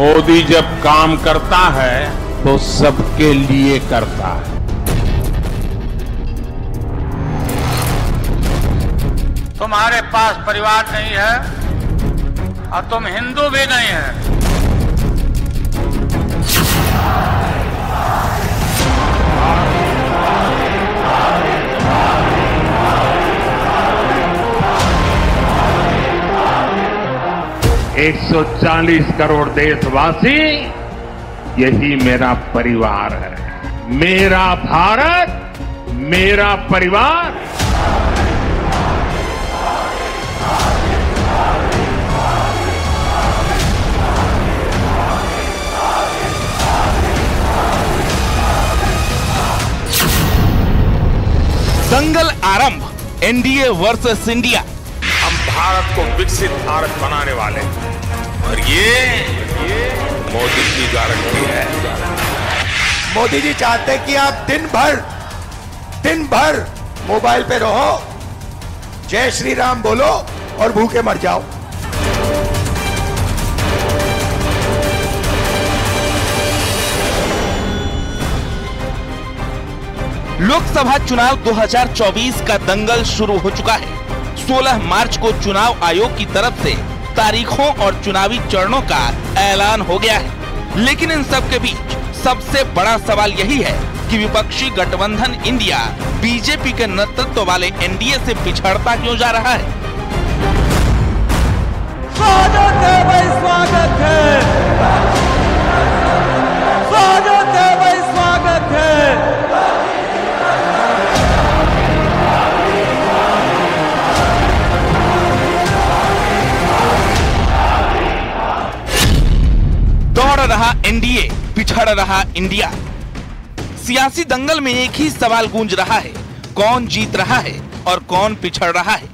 मोदी जब काम करता है तो सबके लिए करता है। तुम्हारे पास परिवार नहीं है और तुम हिंदू भी नहीं है। एक 140 करोड़ देशवासी यही मेरा परिवार है। मेरा भारत, मेरा परिवार। दंगल आरंभ, एनडीए वर्सेस इंडिया। हम भारत को विकसित भारत बनाने वाले हैं और ये मोदी की गारंटी है। मोदी जी चाहते हैं कि आप दिन भर मोबाइल पे रहो, जय श्री राम बोलो और भूखे मर जाओ। लोकसभा चुनाव 2024 का दंगल शुरू हो चुका है। 16 मार्च को चुनाव आयोग की तरफ से तारीखों और चुनावी चरणों का ऐलान हो गया है। लेकिन इन सब के बीच सबसे बड़ा सवाल यही है कि विपक्षी गठबंधन इंडिया बीजेपी के नेतृत्व वाले एनडीए से पिछड़ता क्यों जा रहा है। स्वागत है भाई, स्वागत है, स्वागत है भाई, स्वागत है। दौड़ रहा एनडीए, पिछड़ रहा इंडिया। सियासी दंगल में एक ही सवाल गूंज रहा है, कौन जीत रहा है और कौन पिछड़ रहा है।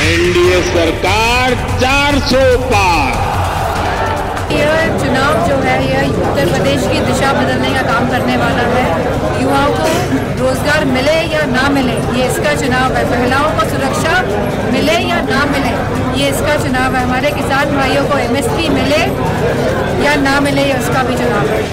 एनडीए सरकार 400 पार। यह चुनाव जो है यह उत्तर प्रदेश की दिशा बदलने का काम करने वाला है। युवाओं को रोजगार मिले या ना मिले ये इसका चुनाव है। महिलाओं को सुरक्षा मिले या ना मिले ये इसका चुनाव है। हमारे किसान भाइयों को एमएसपी मिले या ना मिले ये उसका भी चुनाव है।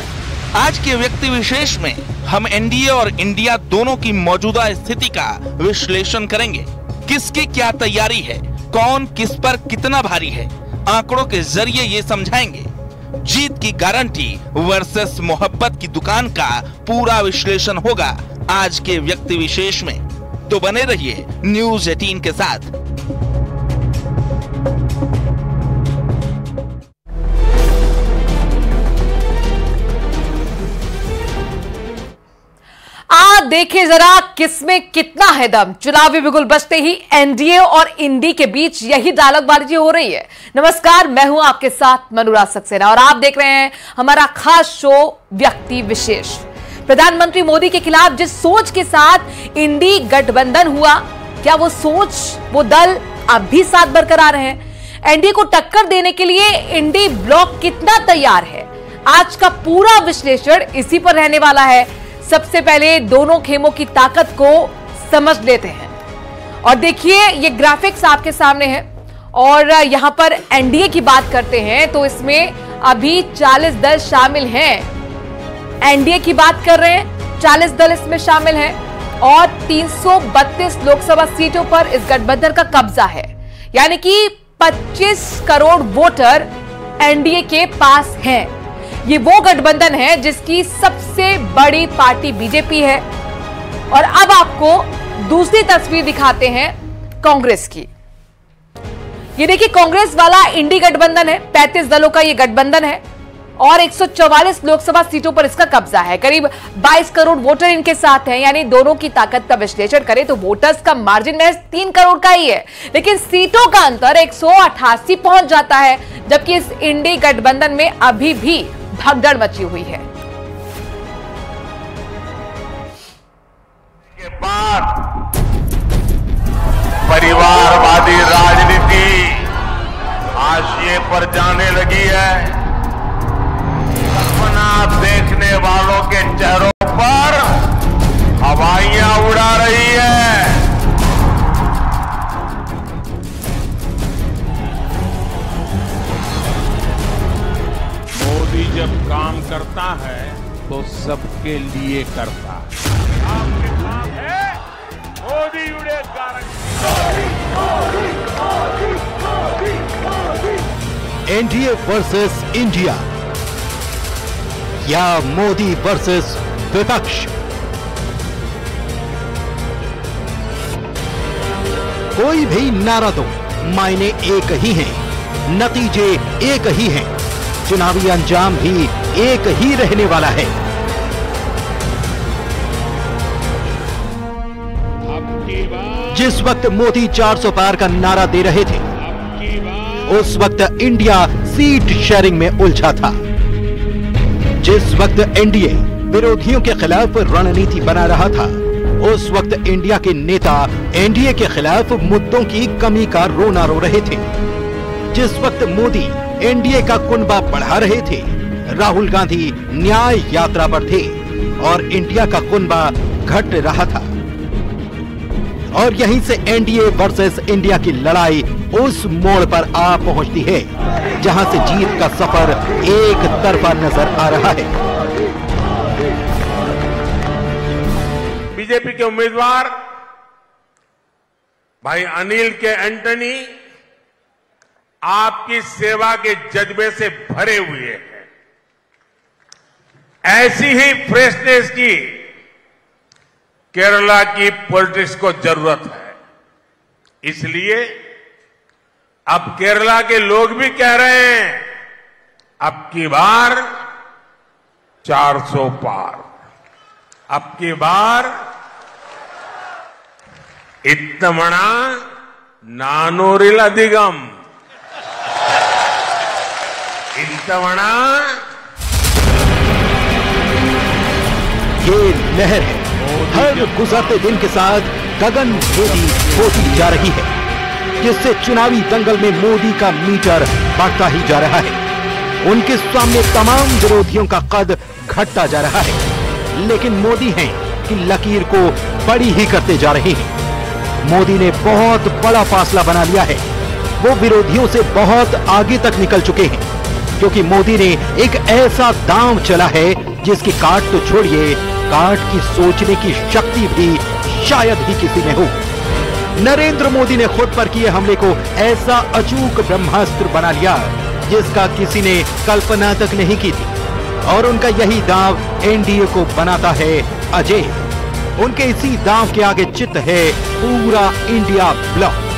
आज के व्यक्ति विशेष में हम एनडीए और इंडिया दोनों की मौजूदा स्थिति का विश्लेषण करेंगे। किसकी क्या तैयारी है, कौन किस पर कितना भारी है, आंकड़ों के जरिए ये समझाएंगे। जीत की गारंटी वर्सेस मोहब्बत की दुकान का पूरा विश्लेषण होगा आज के व्यक्ति विशेष में। तो बने रहिए न्यूज़ 18 के साथ। देखिए जरा किसमें कितना है दम। चुनावी बिगुल बजते ही एनडीए और इंडी के बीच यही डायलॉगबाजी हो रही है। नमस्कार, मैं हूं आपके साथ अनुराग सक्सेना और आप देख रहे हैं हमारा खास शो व्यक्ति विशेष। प्रधानमंत्री मोदी के खिलाफ जिस सोच के साथ इंडी गठबंधन हुआ, क्या वो सोच, वो दल अब भी साथ बरकरार है? एनडीए को टक्कर देने के लिए इंडी ब्लॉक कितना तैयार है? आज का पूरा विश्लेषण इसी पर रहने वाला है। सबसे पहले दोनों खेमों की ताकत को समझ लेते हैं और देखिए ये ग्राफिक्स आपके सामने है और यहां पर एनडीए की बात करते हैं तो इसमें अभी 40 दल शामिल हैं। एनडीए की बात कर रहे हैं, 40 दल इसमें शामिल हैं और 332 लोकसभा सीटों पर इस गठबंधन का कब्जा है। यानी कि 25 करोड़ वोटर एनडीए के पास हैं। ये वो गठबंधन है जिसकी सबसे बड़ी पार्टी बीजेपी है। और अब आपको दूसरी तस्वीर दिखाते हैं कांग्रेस की। ये देखिए कांग्रेस वाला इंडी गठबंधन है, 35 दलों का ये गठबंधन है और 144 लोकसभा सीटों पर इसका कब्जा है। करीब 22 करोड़ वोटर इनके साथ हैं। यानी दोनों की ताकत का विश्लेषण करें तो वोटर्स का मार्जिन महज 3 करोड़ का ही है, लेकिन सीटों का अंतर 188 पहुंच जाता है। जबकि इस इंडी गठबंधन में अभी भी भगदड़ मची हुई है। के बाद परिवारवादी राजनीति हाशिए पर जाने लगी है। सपना देखने वालों के चेहरों पर हवाइयां उड़ा रही है। काम करता है वो सबके लिए करता है। आपके पास है Modi guarantee. NDA versus India या मोदी वर्सेस विपक्ष, कोई भी नारा दो, मायने एक ही हैं, नतीजे एक ही हैं, चुनावी अंजाम भी एक ही रहने वाला है। जिस वक्त मोदी 400 पार का नारा दे रहे थे, उस वक्त इंडिया सीट शेयरिंग में उलझा था। जिस वक्त एनडीए विरोधियों के खिलाफ रणनीति बना रहा था, उस वक्त इंडिया के नेता एनडीए के खिलाफ मुद्दों की कमी का रोना रो रहे थे। जिस वक्त मोदी एनडीए का कुनबा बढ़ा रहे थे, राहुल गांधी न्याय यात्रा पर थे और इंडिया का कुनबा घट रहा था। और यहीं से एनडीए वर्सेस इंडिया की लड़ाई उस मोड़ पर आ पहुंचती है जहां से जीत का सफर एक तरफा नजर आ रहा है। बीजेपी के उम्मीदवार भाई अनिल के एंटनी आपकी सेवा के जज्बे से भरे हुए हैं। ऐसी ही फ्रेशनेस की केरला की पॉलिटिक्स को जरूरत है। इसलिए अब केरला के लोग भी कह रहे हैं, अब की बार 400 पार, अब की बार इत्तमणा नानोरिलधिगम, इत्तमणा ये लहर है, हर गुजरते दिन के साथ गगन भेदी होती जा रही है, जिससे चुनावी दंगल में मोदी का मीटर बढ़ता ही जा रहा है। उनके सामने तमाम विरोधियों का कद घटता जा रहा है, लेकिन मोदी हैं कि लकीर को बड़ी ही करते जा रहे हैं। मोदी ने बहुत बड़ा फासला बना लिया है, वो विरोधियों से बहुत आगे तक निकल चुके हैं, क्योंकि मोदी ने एक ऐसा दांव चला है जिसकी काट तो छोड़िए, काट की सोचने की शक्ति भी शायद ही किसी में हो। नरेंद्र मोदी ने खुद पर किए हमले को ऐसा अचूक ब्रह्मास्त्र बना लिया जिसका किसी ने कल्पना तक नहीं की थी, और उनका यही दांव एनडीए को बनाता है अजय। उनके इसी दांव के आगे चित है पूरा इंडिया ब्लॉक।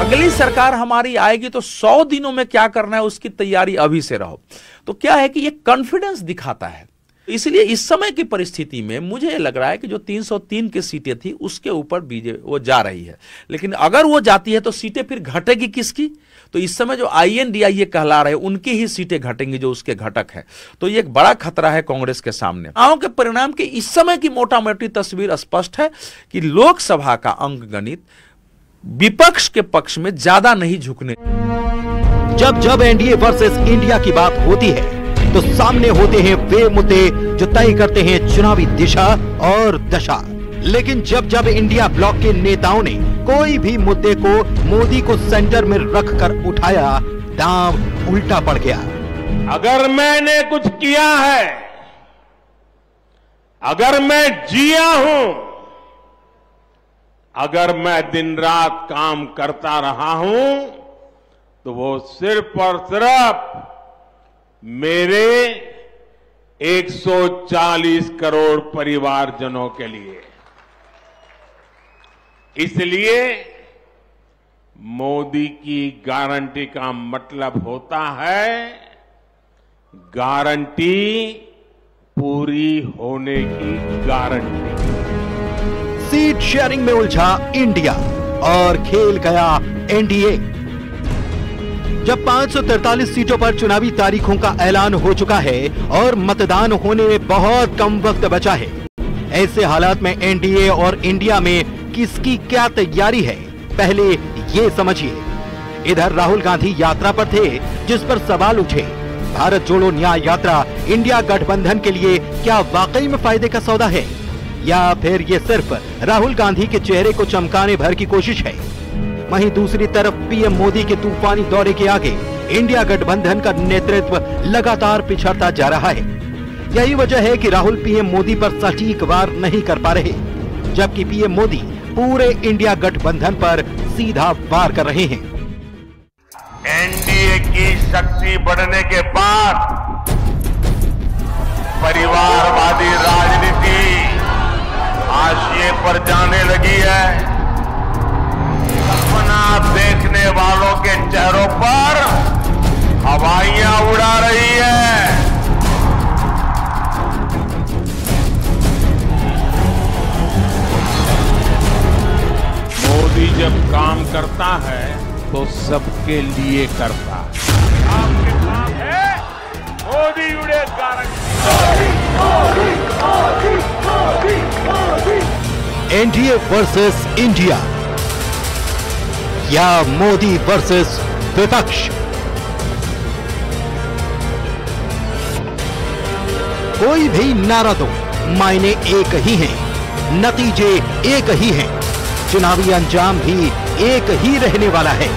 अगली सरकार हमारी आएगी तो 100 दिनों में क्या करना है उसकी तैयारी अभी से रहो। तो क्या है कि ये कॉन्फिडेंस दिखाता है। इसलिए इस समय की परिस्थिति में मुझे लग रहा है कि जो 303 की सीटें थी उसके ऊपर बीजेपी वो जा रही है, लेकिन अगर वो जाती है तो सीटें फिर घटेगी किसकी? तो इस समय जो INDIA कहला रहे उनकी ही सीटें घटेंगी जो उसके घटक है। तो ये एक बड़ा खतरा है कांग्रेस के सामने। चुनाव के परिणाम की इस समय की मोटा मोटी तस्वीर स्पष्ट है कि लोकसभा का अंक गणित विपक्ष के पक्ष में ज्यादा नहीं झुकने। जब जब एनडीए वर्सेस इंडिया की बात होती है तो सामने होते हैं वे मुद्दे जो तय करते हैं चुनावी दिशा और दशा। लेकिन जब जब इंडिया ब्लॉक के नेताओं ने कोई भी मुद्दे को मोदी को सेंटर में रखकर उठाया, दांव उल्टा पड़ गया। अगर मैंने कुछ किया है, अगर मैं जिया हूं, अगर मैं दिन रात काम करता रहा हूं, तो वो सिर्फ और सिर्फ मेरे 140 करोड़ परिवारजनों के लिए। इसलिए मोदी की गारंटी का मतलब होता है गारंटी पूरी होने की गारंटी। सीट शेयरिंग में उलझा इंडिया और खेल गया एनडीए। जब 543 सीटों पर चुनावी तारीखों का ऐलान हो चुका है और मतदान होने में बहुत कम वक्त बचा है, ऐसे हालात में एनडीए और इंडिया में किसकी क्या तैयारी है, पहले ये समझिए। इधर राहुल गांधी यात्रा पर थे, जिस पर सवाल उठे, भारत जोड़ो न्याय यात्रा इंडिया गठबंधन के लिए क्या वाकई में फायदे का सौदा है, या फिर ये सिर्फ राहुल गांधी के चेहरे को चमकाने भर की कोशिश है। वहीं दूसरी तरफ पीएम मोदी के तूफानी दौरे के आगे इंडिया गठबंधन का नेतृत्व लगातार पिछड़ता जा रहा है। यही वजह है कि राहुल पीएम मोदी पर सटीक वार नहीं कर पा रहे, जबकि पीएम मोदी पूरे इंडिया गठबंधन पर सीधा वार कर रहे हैं। एनडीए की शक्ति बढ़ने के बाद परिवारवादी राजनीति हाशिए पर जाने लगी है। सपना देखने वालों के चेहरों पर हवाइयां उड़ा रही है। मोदी जब काम करता है तो सबके लिए करता है। आपके साथ है मोदी उड़े एनडीए वर्सेस इंडिया या मोदी वर्सेस विपक्ष, कोई भी नारा दो, मायने एक ही हैं, नतीजे एक ही हैं, चुनावी अंजाम भी एक ही रहने वाला है।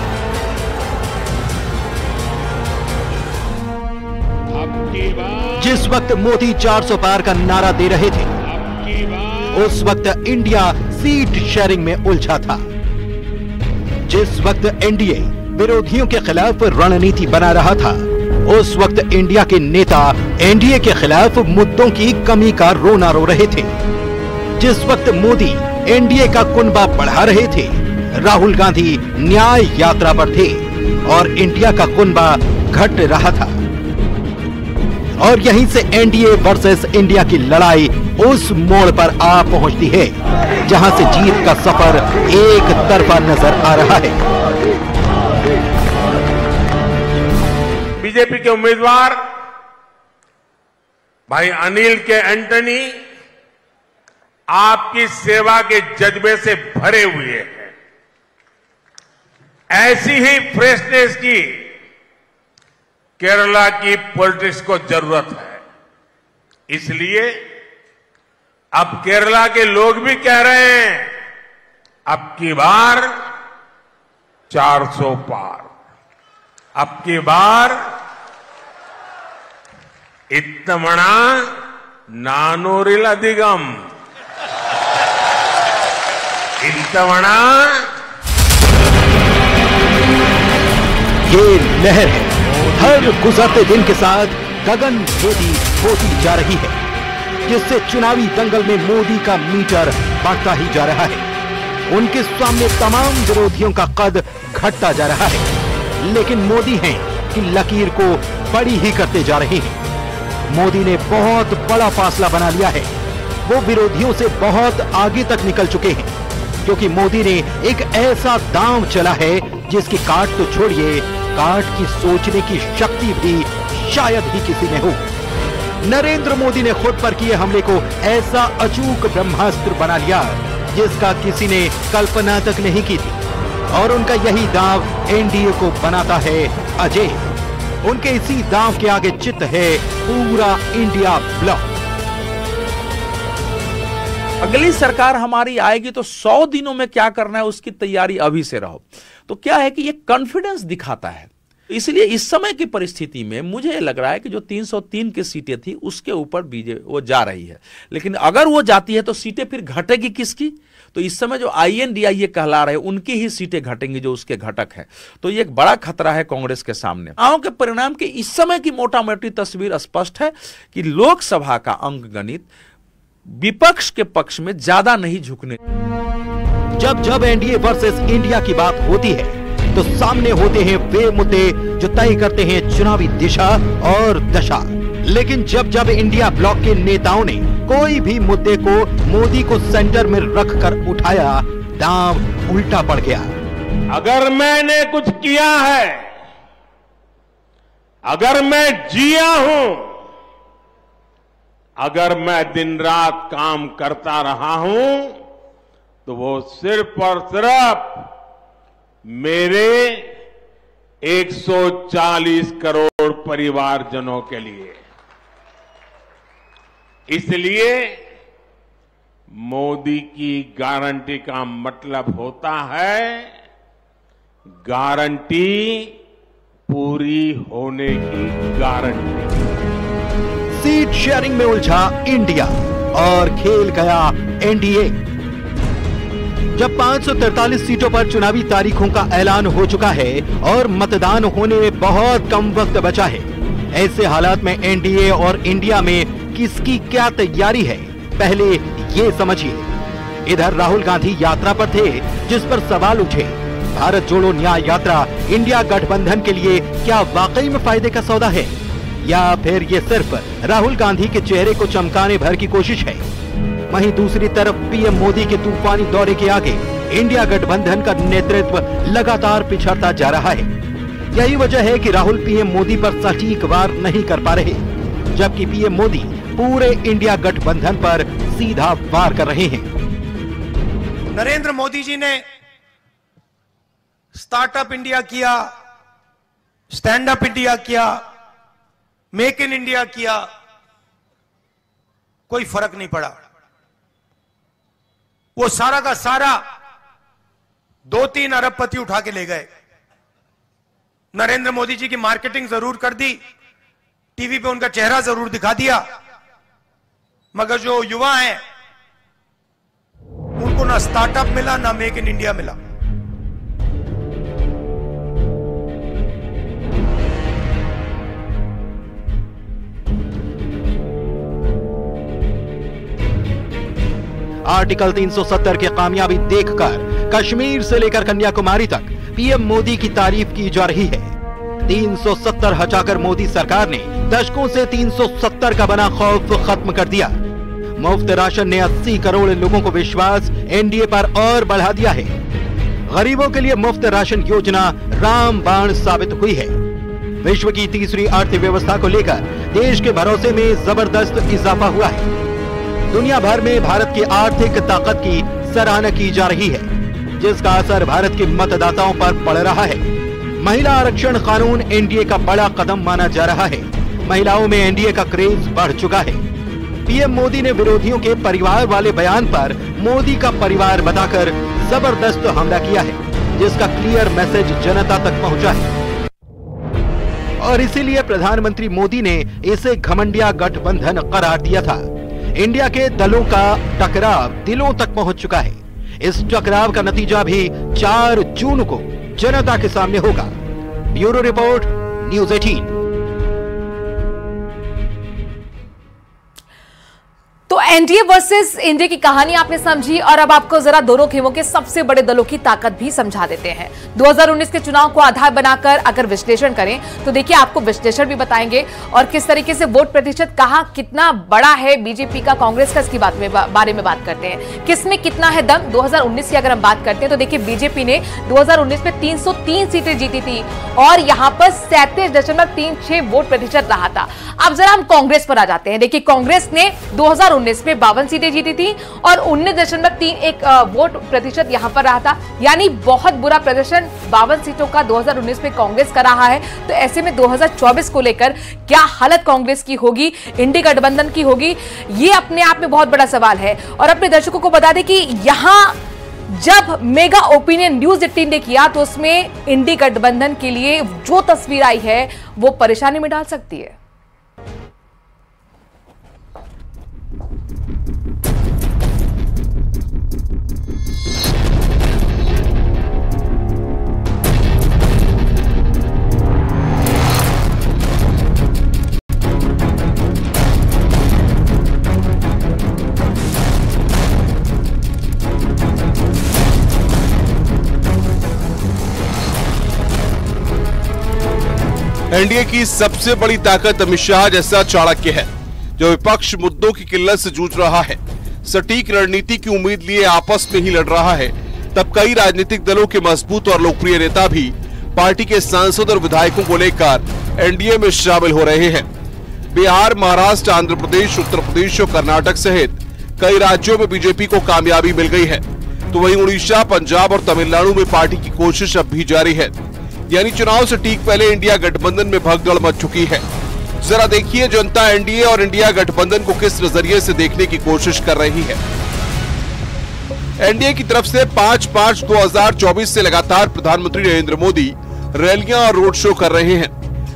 जिस वक्त मोदी 400 पार का नारा दे रहे थे, उस वक्त इंडिया सीट शेयरिंग में उलझा था। जिस वक्त एनडीए विरोधियों के खिलाफ रणनीति बना रहा था, उस वक्त इंडिया के नेता एनडीए के खिलाफ मुद्दों की कमी का रोना रो रहे थे। जिस वक्त मोदी एनडीए का कुनबा बढ़ा रहे थे, राहुल गांधी न्याय यात्रा पर थे और इंडिया का कुनबा घट रहा था। और यहीं से एनडीए वर्सेस इंडिया की लड़ाई उस मोड़ पर आ पहुंचती है जहां से जीत का सफर एक तरफा नजर आ रहा है। बीजेपी के उम्मीदवार भाई अनिल के एंटनी आपकी सेवा के जज्बे से भरे हुए हैं। ऐसी ही फ्रेशनेस की केरला की पॉलिटिक्स को जरूरत है। इसलिए अब केरला के लोग भी कह रहे हैं, अब की बार 400 पार, अब की बार इत्तमणा नानूरिल अधिगम, इत्तमणा ये लहर है, हर गुजरते दिन के साथ गगन भेदी होती जा रही है, जिससे चुनावी दंगल में मोदी का मीटर बढ़ता ही जा रहा है। उनके सामने तमाम विरोधियों का कद घटता जा रहा है, लेकिन मोदी हैं कि लकीर को बड़ी ही करते जा रहे हैं। मोदी ने बहुत बड़ा फासला बना लिया है, वो विरोधियों से बहुत आगे तक निकल चुके हैं, क्योंकि मोदी ने एक ऐसा दांव चला है जिसकी काट तो छोड़िए, काट की सोचने की शक्ति भी शायद ही किसी में हो। नरेंद्र मोदी ने खुद पर किए हमले को ऐसा अचूक ब्रह्मास्त्र बना लिया जिसका किसी ने कल्पना तक नहीं की थी, और उनका यही दांव एनडीए को बनाता है अजय। उनके इसी दांव के आगे चित है पूरा इंडिया ब्लॉक। अगली सरकार हमारी आएगी तो 100 दिनों में क्या करना है उसकी तैयारी अभी से रहो। तो क्या है कि ये कॉन्फिडेंस दिखाता है। इसलिए इस समय की परिस्थिति में मुझे लग रहा है कि जो 303 की सीटें थी उसके ऊपर बीजेपी वो जा रही है, लेकिन अगर वो जाती है तो सीटें फिर घटेगी किसकी? तो इस समय जो INDIA कहला रहे उनकी ही सीटें घटेंगी जो उसके घटक हैं। तो ये एक बड़ा खतरा है कांग्रेस के सामने। चुनाव के परिणाम की इस समय की मोटा मोटी तस्वीर स्पष्ट है कि लोकसभा का अंक गणित विपक्ष के पक्ष में ज्यादा नहीं झुकने। जब जब एनडीए वर्सेस इंडिया की बात होती है तो सामने होते हैं वे मुद्दे जो तय करते हैं चुनावी दिशा और दशा। लेकिन जब जब इंडिया ब्लॉक के नेताओं ने कोई भी मुद्दे को मोदी को सेंटर में रखकर उठाया, दांव उल्टा पड़ गया। अगर मैंने कुछ किया है, अगर मैं जिया हूं, अगर मैं दिन रात काम करता रहा हूं, तो वो सिर्फ और सिर्फ मेरे 140 करोड़ परिवारजनों के लिए। इसलिए मोदी की गारंटी का मतलब होता है गारंटी पूरी होने की गारंटी। सीट शेयरिंग में उलझा इंडिया और खेल गया एनडीए। जब 543 सीटों पर चुनावी तारीखों का ऐलान हो चुका है और मतदान होने में बहुत कम वक्त बचा है, ऐसे हालात में एनडीए और इंडिया में किसकी क्या तैयारी है, पहले ये समझिए। इधर राहुल गांधी यात्रा पर थे, जिस पर सवाल उठे, भारत जोड़ो न्याय यात्रा इंडिया गठबंधन के लिए क्या वाकई में फायदे का सौदा है, या फिर ये सिर्फ राहुल गांधी के चेहरे को चमकाने भर की कोशिश है। वहीं दूसरी तरफ पीएम मोदी के तूफानी दौरे के आगे इंडिया गठबंधन का नेतृत्व लगातार पिछड़ता जा रहा है। यही वजह है कि राहुल पीएम मोदी पर सटीक वार नहीं कर पा रहे, जबकि पीएम मोदी पूरे इंडिया गठबंधन पर सीधा वार कर रहे हैं। नरेंद्र मोदी जी ने स्टार्टअप इंडिया किया, स्टैंड अप इंडिया किया, मेक इन इंडिया किया, कोई फर्क नहीं पड़ा। वो सारा का सारा 2-3 अरबपति उठा के ले गए। नरेंद्र मोदी जी की मार्केटिंग जरूर कर दी, टीवी पे उनका चेहरा जरूर दिखा दिया, मगर जो युवा हैं उनको ना स्टार्टअप मिला, ना मेक इन इंडिया मिला। आर्टिकल 370 की कामयाबी देखकर कश्मीर से लेकर कन्याकुमारी तक पीएम मोदी की तारीफ की जा रही है। 370 हटाकर मोदी सरकार ने दशकों से 370 का बना खौफ खत्म कर दिया। मुफ्त राशन ने 80 करोड़ लोगों को विश्वास एनडीए पर और बढ़ा दिया है। गरीबों के लिए मुफ्त राशन योजना रामबाण साबित हुई है। विश्व की तीसरी अर्थव्यवस्था को लेकर देश के भरोसे में जबरदस्त इजाफा हुआ है। दुनिया भर में भारत की आर्थिक ताकत की सराहना की जा रही है, जिसका असर भारत के मतदाताओं पर पड़ रहा है। महिला आरक्षण कानून एनडीए का बड़ा कदम माना जा रहा है। महिलाओं में एनडीए का क्रेज बढ़ चुका है। पीएम मोदी ने विरोधियों के परिवार वाले बयान पर मोदी का परिवार बताकर जबरदस्त हमला किया है, जिसका क्लियर मैसेज जनता तक पहुंचा है। और इसीलिए प्रधानमंत्री मोदी ने इसे घमंडिया गठबंधन करार दिया था। इंडिया के दलों का टकराव दिलों तक पहुंच चुका है। इस टकराव का नतीजा भी 4 जून को जनता के सामने होगा। Bureau report, news 18। तो एनडीए वर्सेस इंडिया की कहानी आपने समझी, और अब आपको जरा दोनों खेमों के सबसे बड़े दलों की ताकत भी समझा देते हैं। 2019 के चुनाव को आधार बनाकर अगर विश्लेषण करें तो देखिए आपको विश्लेषण भी बताएंगे और किस तरीके से वोट प्रतिशत कहां कितना बड़ा है बीजेपी का, कांग्रेस का, इसकी बारे में बात करते हैं। किसमें कितना है दम। 2019 की अगर हम बात करते हैं तो देखिए बीजेपी ने 2019 में 303 सीटें जीती थी और यहां पर 37.36 वोट प्रतिशत रहा था। अब जरा हम कांग्रेस पर आ जाते हैं। देखिए कांग्रेस ने 2019 में 52 सीटें जीती थी और 19.31 वोट प्रतिशत यहां पर रहा था, यानी बहुत बुरा प्रदर्शन 52 सीटों का 2019 में कांग्रेस का रहा है। तो ऐसे में 2024 को लेकर क्या हालत कांग्रेस की होगी, इंडी गठबंधन की होगी, ये अपने आप में बहुत बड़ा सवाल है। और अपने दर्शकों को बता दें कि यहां जब मेगा ओपिनियन न्यूज़ 18 ने किया तो उसमें इंडी गठबंधन के लिए जो तस्वीर आई है वो परेशानी में डाल सकती है। एनडीए की सबसे बड़ी ताकत अमित शाह जैसा चाणक्य है, जो विपक्ष मुद्दों की किल्लत से जूझ रहा है, सटीक रणनीति की उम्मीद लिए आपस में ही लड़ रहा है। तब कई राजनीतिक दलों के मजबूत और लोकप्रिय नेता भी पार्टी के सांसद और विधायकों को लेकर एनडीए में शामिल हो रहे हैं। बिहार, महाराष्ट्र, आंध्र प्रदेश, उत्तर प्रदेश और कर्नाटक सहित कई राज्यों में बीजेपी को कामयाबी मिल गई है, तो वहीं उड़ीसा, पंजाब और तमिलनाडु में पार्टी की कोशिश अब भी जारी है। यानी चुनाव से ठीक पहले इंडिया गठबंधन में भगदड़ मच चुकी है। जरा देखिए जनता एनडीए और इंडिया गठबंधन को किस नजरिए से देखने की कोशिश कर रही है। एनडीए की तरफ से 5/5/2024 से लगातार प्रधानमंत्री नरेंद्र मोदी रैलियां और रोड शो कर रहे हैं,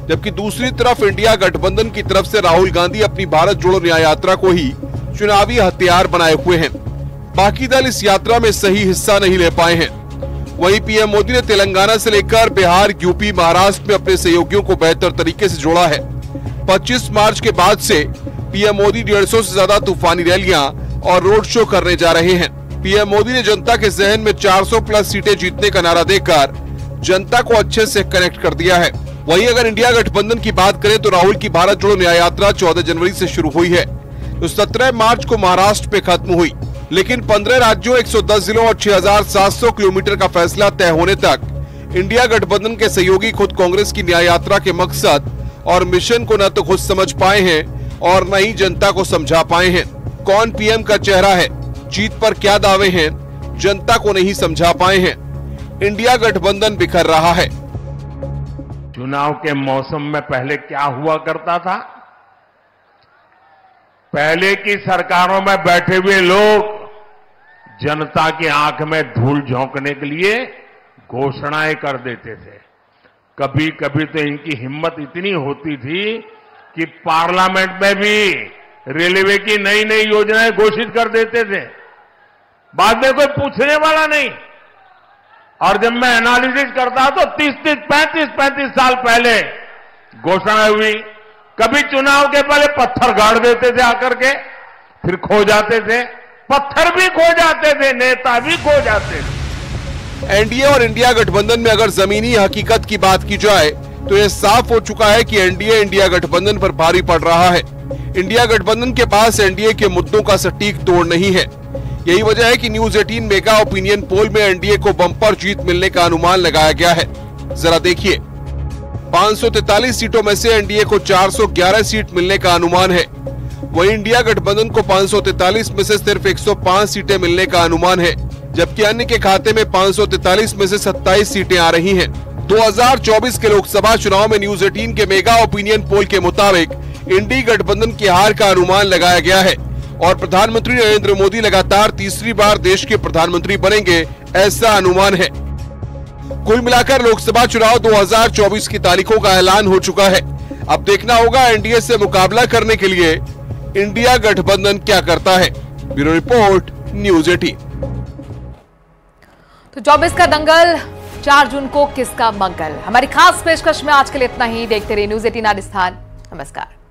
जबकि दूसरी तरफ इंडिया गठबंधन की तरफ से राहुल गांधी अपनी भारत जोड़ो न्याय यात्रा को ही चुनावी हथियार बनाए हुए हैं। बाकी दल इस यात्रा में सही हिस्सा नहीं ले पाए हैं। वहीं पीएम मोदी ने तेलंगाना से लेकर बिहार, यूपी, महाराष्ट्र में अपने सहयोगियों को बेहतर तरीके से जोड़ा है। 25 मार्च के बाद से पीएम मोदी 150 से ज्यादा तूफानी रैलियां और रोड शो करने जा रहे हैं। पीएम मोदी ने जनता के जहन में 400 प्लस सीटें जीतने का नारा देकर जनता को अच्छे से कनेक्ट कर दिया है। वहीं अगर इंडिया गठबंधन की बात करें तो राहुल की भारत जोड़ो न्याय यात्रा 14 जनवरी से शुरू हुई है, तो 17 मार्च को महाराष्ट्र पे खत्म हुई, लेकिन 15 राज्यों, 110 जिलों और 6700 किलोमीटर का फैसला तय होने तक इंडिया गठबंधन के सहयोगी खुद कांग्रेस की न्याय यात्रा के मकसद और मिशन को न तो खुद समझ पाए हैं और न ही जनता को समझा पाए हैं। कौन पीएम का चेहरा है, जीत पर क्या दावे हैं, जनता को नहीं समझा पाए हैं। इंडिया गठबंधन बिखर रहा है। चुनाव के मौसम में पहले क्या हुआ करता था? पहले की सरकारों में बैठे हुए लोग जनता की आंख में धूल झोंकने के लिए घोषणाएं कर देते थे। कभी कभी तो इनकी हिम्मत इतनी होती थी कि पार्लियामेंट में भी रेलवे की नई नई योजनाएं घोषित कर देते थे, बाद में कोई पूछने वाला नहीं। और जब मैं एनालिसिस करता तो 35 साल पहले घोषणा हुई। कभी चुनाव के पहले पत्थर गाड़ देते थे आकर के, फिर खो जाते थे, पत्थर भी खो जाते थे, नेता भी खो जाते थे। एनडीए और इंडिया गठबंधन में अगर जमीनी हकीकत की बात की जाए तो यह साफ हो चुका है कि एनडीए इंडिया गठबंधन पर भारी पड़ रहा है। इंडिया गठबंधन के पास एनडीए के मुद्दों का सटीक तोड़ नहीं है। यही वजह है कि न्यूज 18 मेगा ओपिनियन पोल में एनडीए को बम्पर जीत मिलने का अनुमान लगाया गया है। जरा देखिए, 543 सीटों में से एनडीए को 411 सीट मिलने का अनुमान है। वहीं इंडिया गठबंधन को 543 में से सिर्फ 105 सीटें मिलने का अनुमान है, जबकि अन्य के खाते में 543 में से 27 सीटें आ रही हैं। 2024 के लोकसभा चुनाव में न्यूज 18 के मेगा ओपिनियन पोल के मुताबिक इंडी गठबंधन की हार का अनुमान लगाया गया है और प्रधानमंत्री नरेंद्र मोदी लगातार तीसरी बार देश के प्रधानमंत्री बनेंगे, ऐसा अनुमान है। कुल मिलाकर लोकसभा चुनाव 2024 की तारीखों का ऐलान हो चुका है। अब देखना होगा एनडीए से मुकाबला करने के लिए इंडिया गठबंधन क्या करता है। Bureau report, news 18। तो 24 का दंगल, 4 जून को किसका मंगल। हमारी खास पेशकश में आज के लिए इतना ही। देखते रहिए न्यूज 18 राजस्थान। नमस्कार।